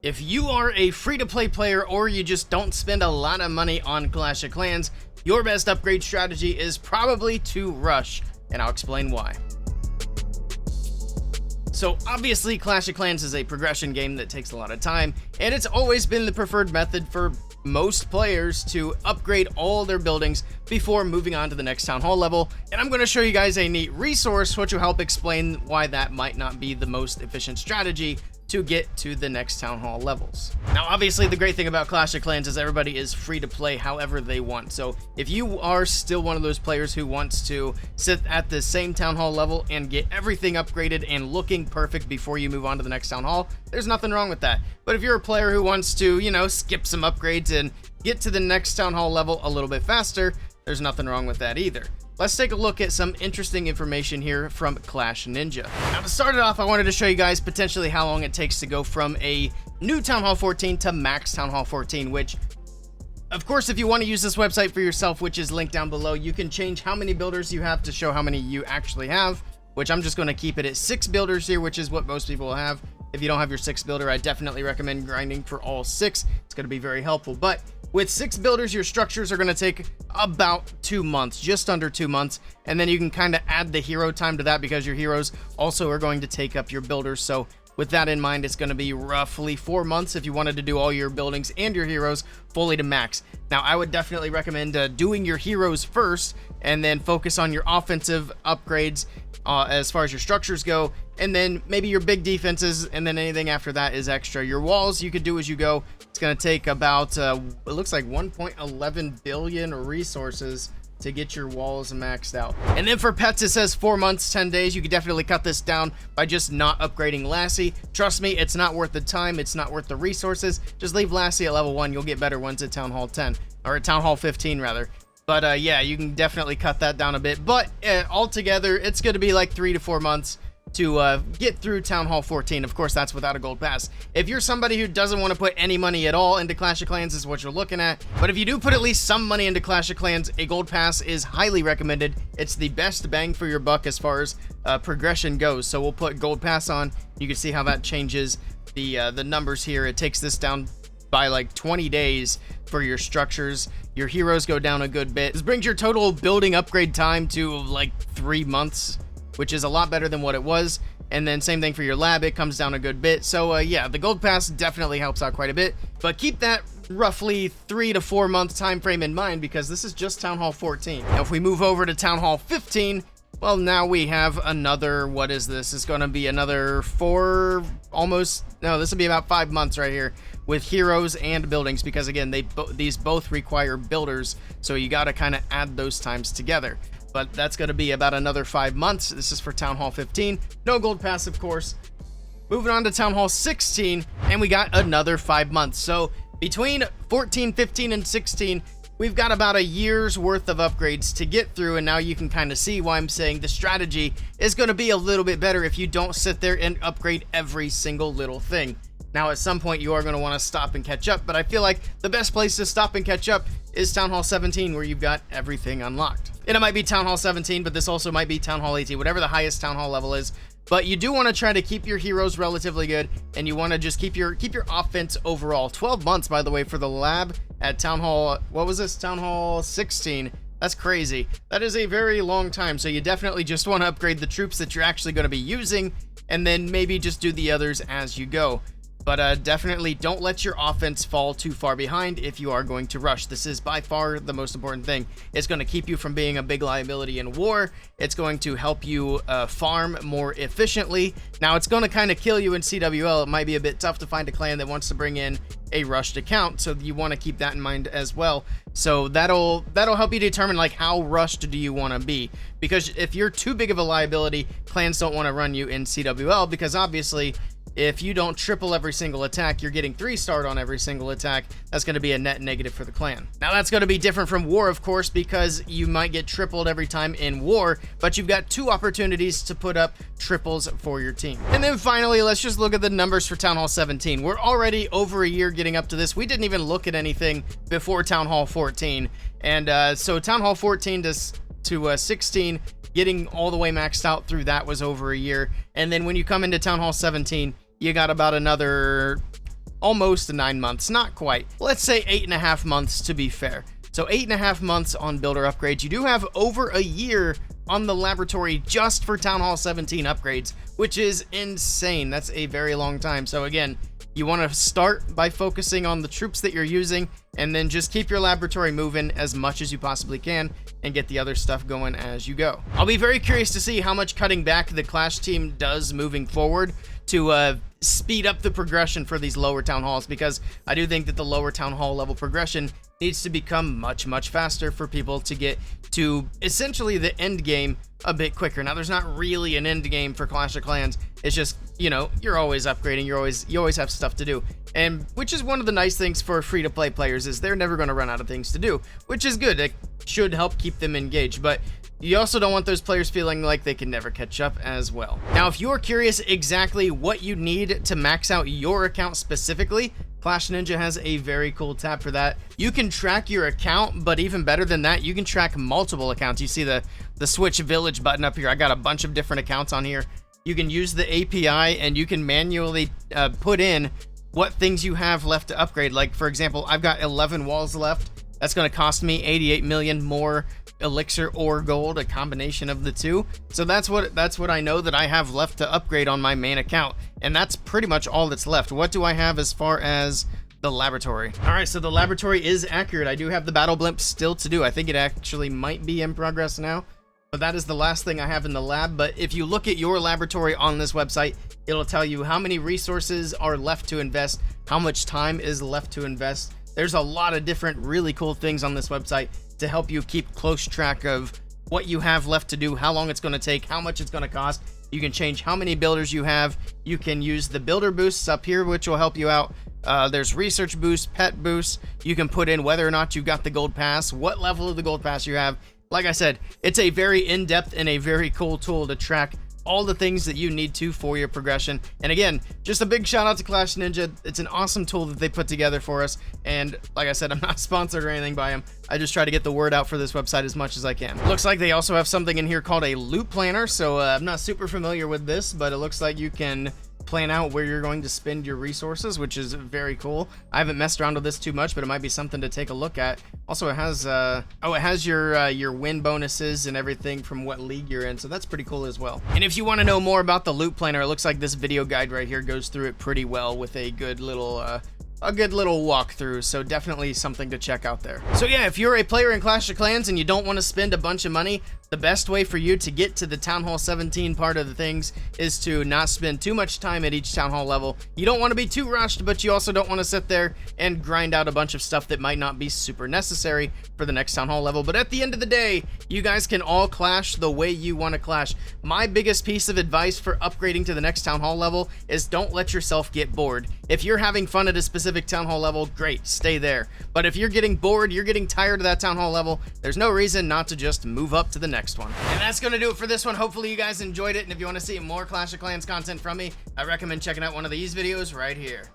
If you are a free-to-play player or you just don't spend a lot of money on Clash of Clans, your best upgrade strategy is probably to rush, and I'll explain why. So obviously Clash of Clans is a progression game that takes a lot of time, and it's always been the preferred method for most players to upgrade all their buildings before moving on to the next town hall level. And I'm going to show you guys a neat resource which will help explain why that might not be the most efficient strategy to get to the next town hall levels. Now obviously the great thing about Clash of Clans is everybody is free to play however they want. So if you are still one of those players who wants to sit at the same town hall level and get everything upgraded and looking perfect before you move on to the next town hall, there's nothing wrong with that. But if you're a player who wants to, you know, skip some upgrades and get to the next town hall level a little bit faster, there's nothing wrong with that either. Let's take a look at some interesting information here from Clash Ninja. Now to start it off, I wanted to show you guys potentially how long it takes to go from a new Town Hall 14 to max Town Hall 14, which, of course, if you want to use this website for yourself, which is linked down below, you can change how many builders you have to show how many you actually have, which I'm just going to keep it at 6 builders here, which is what most people will have. If you don't have your 6th builder, I definitely recommend grinding for all 6. It's going to be very helpful. But with 6 builders, your structures are going to take about 2 months, just under 2 months. And then you can kind of add the hero time to that because your heroes also are going to take up your builders. So with that in mind, it's going to be roughly 4 months if you wanted to do all your buildings and your heroes fully to max. Now, I would definitely recommend doing your heroes first and then focus on your offensive upgrades as far as your structures go, and then maybe your big defenses, and then anything after that is extra. Your walls you could do as you go. It's going to take about it looks like 1.11 billion resources to get your walls maxed out. And then for pets, it says 4 months 10 days. You could definitely cut this down by just not upgrading Lassie. Trust me, it's not worth the time, it's not worth the resources. Just leave Lassie at level 1. You'll get better ones at Town Hall 10, or at Town Hall 15 rather. But yeah, you can definitely cut that down a bit. But altogether, it's going to be like 3 to 4 months to get through Town Hall 14. Of course, that's without a gold pass. If you're somebody who doesn't want to put any money at all into Clash of Clans, is what you're looking at. But if you do put at least some money into Clash of Clans, a gold pass is highly recommended. It's the best bang for your buck as far as progression goes. So we'll put gold pass on. You can see how that changes the numbers here. It takes this down by like 20 days for your structures. Your heroes go down a good bit. This brings your total building upgrade time to like 3 months, which is a lot better than what it was. And then same thing for your lab, it comes down a good bit. So yeah, the gold pass definitely helps out quite a bit, but keep that roughly 3 to 4 month time frame in mind because this is just Town Hall 14. Now if we move over to Town Hall 15, well, now we have another, what is this? It's going to be another 4, almost, no, this will be about 5 months right here with heroes and buildings because again, these both require builders. So you got to kind of add those times together. But that's going to be about another 5 months. This is for Town Hall 15. No gold pass, of course. Moving on to Town Hall 16, and we got another 5 months. So between 14, 15, and 16, we've got about a year's worth of upgrades to get through, and now you can kind of see why I'm saying the strategy is going to be a little bit better if you don't sit there and upgrade every single little thing. Now, at some point, you are going to want to stop and catch up, but I feel like the best place to stop and catch up is Town Hall 17, where you've got everything unlocked. And it might be Town Hall 17, but this also might be Town Hall 18, whatever the highest Town Hall level is. But you do want to try to keep your heroes relatively good, and you want to just keep your offense overall. 12 months, by the way, for the lab at Town Hall, what was this? Town Hall 16. That's crazy. That is a very long time, so you definitely just want to upgrade the troops that you're actually going to be using, and then maybe just do the others as you go. But definitely don't let your offense fall too far behind if you are going to rush. This is by far the most important thing. It's going to keep you from being a big liability in war. It's going to help you farm more efficiently. Now, it's going to kind of kill you in CWL. It might be a bit tough to find a clan that wants to bring in a rushed account, so you want to keep that in mind as well. So that'll help you determine like how rushed do you want to be, because if you're too big of a liability, clans don't want to run you in CWL, because obviously if you don't triple every single attack, you're getting 3-starred on every single attack. That's going to be a net negative for the clan. Now, that's going to be different from war, of course, because you might get tripled every time in war, but you've got 2 opportunities to put up triples for your team. And then finally, let's just look at the numbers for Town Hall 17. We're already over a year getting up to this. We didn't even look at anything before Town Hall 14. And so Town Hall 14 to 16, getting all the way maxed out through that was over a year. And then when you come into Town Hall 17, you got about another almost 9 months, not quite. Let's say 8.5 months to be fair. So 8.5 months on builder upgrades. You do have over a year on the laboratory just for Town Hall 17 upgrades, which is insane. That's a very long time. So again, you want to start by focusing on the troops that you're using, and then just keep your laboratory moving as much as you possibly can and get the other stuff going as you go. I'll be very curious to see how much cutting back the Clash team does moving forward to speed up the progression for these lower town halls, because I do think that the lower town hall level progression needs to become much faster for people to get to essentially the end game a bit quicker. Now, there's not really an end game for Clash of Clans. It's just, you know, you're always upgrading, you always have stuff to do. And which is one of the nice things for free-to-play players, is they're never going to run out of things to do, which is good. It should help keep them engaged, but you also don't want those players feeling like they can never catch up as well. Now, if you're curious exactly what you need to max out your account specifically, Clash Ninja has a very cool tab for that. You can track your account, but even better than that, you can track multiple accounts. You see the Switch Village button up here. I got a bunch of different accounts on here. You can use the API and you can manually put in what things you have left to upgrade. Like, for example, I've got 11 walls left. That's going to cost me 88 million more elixir or gold, a combination of the two. So that's what I know that I have left to upgrade on my main account, and that's pretty much all that's left. What do I have as far as the laboratory? All right, so the laboratory is accurate. I do have the battle blimp still to do. I think it actually might be in progress now, but that is the last thing I have in the lab. But if you look at your laboratory on this website, it'll tell you how many resources are left to invest, how much time is left to invest. There's a lot of different really cool things on this website to help you keep close track of what you have left to do, how long it's going to take, how much it's going to cost. You can change how many builders you have. You can use the builder boosts up here, which will help you out. There's research boosts, pet boosts. You can put in whether or not you've got the gold pass, what level of the gold pass you have. Like I said, it's a very in-depth and a very cool tool to track all the things that you need to for your progression. And again, just a big shout out to Clash Ninja. It's an awesome tool that they put together for us. And like I said, I'm not sponsored or anything by them. I just try to get the word out for this website as much as I can. Looks like they also have something in here called a loot planner. So I'm not super familiar with this, but it looks like you can plan out where you're going to spend your resources, which is very cool. I haven't messed around with this too much, but it might be something to take a look at. Also, it has your win bonuses and everything from what league you're in, so that's pretty cool as well. And if you want to know more about the loot planner, it looks like this video guide right here goes through it pretty well with a good little walkthrough, so definitely something to check out there. So yeah, if you're a player in Clash of Clans and you don't want to spend a bunch of money, the best way for you to get to the Town Hall 17 part of the things is to not spend too much time at each Town Hall level. You don't want to be too rushed, but you also don't want to sit there and grind out a bunch of stuff that might not be super necessary for the next Town Hall level. But at the end of the day, you guys can all clash the way you want to clash. My biggest piece of advice for upgrading to the next Town Hall level is don't let yourself get bored. If you're having fun at a specific Town Hall level, great, stay there. But if you're getting bored, you're getting tired of that Town Hall level, there's no reason not to just move up to the next one. And that's going to do it for this one. Hopefully you guys enjoyed it, and if you want to see more Clash of Clans content from me, I recommend checking out one of these videos right here.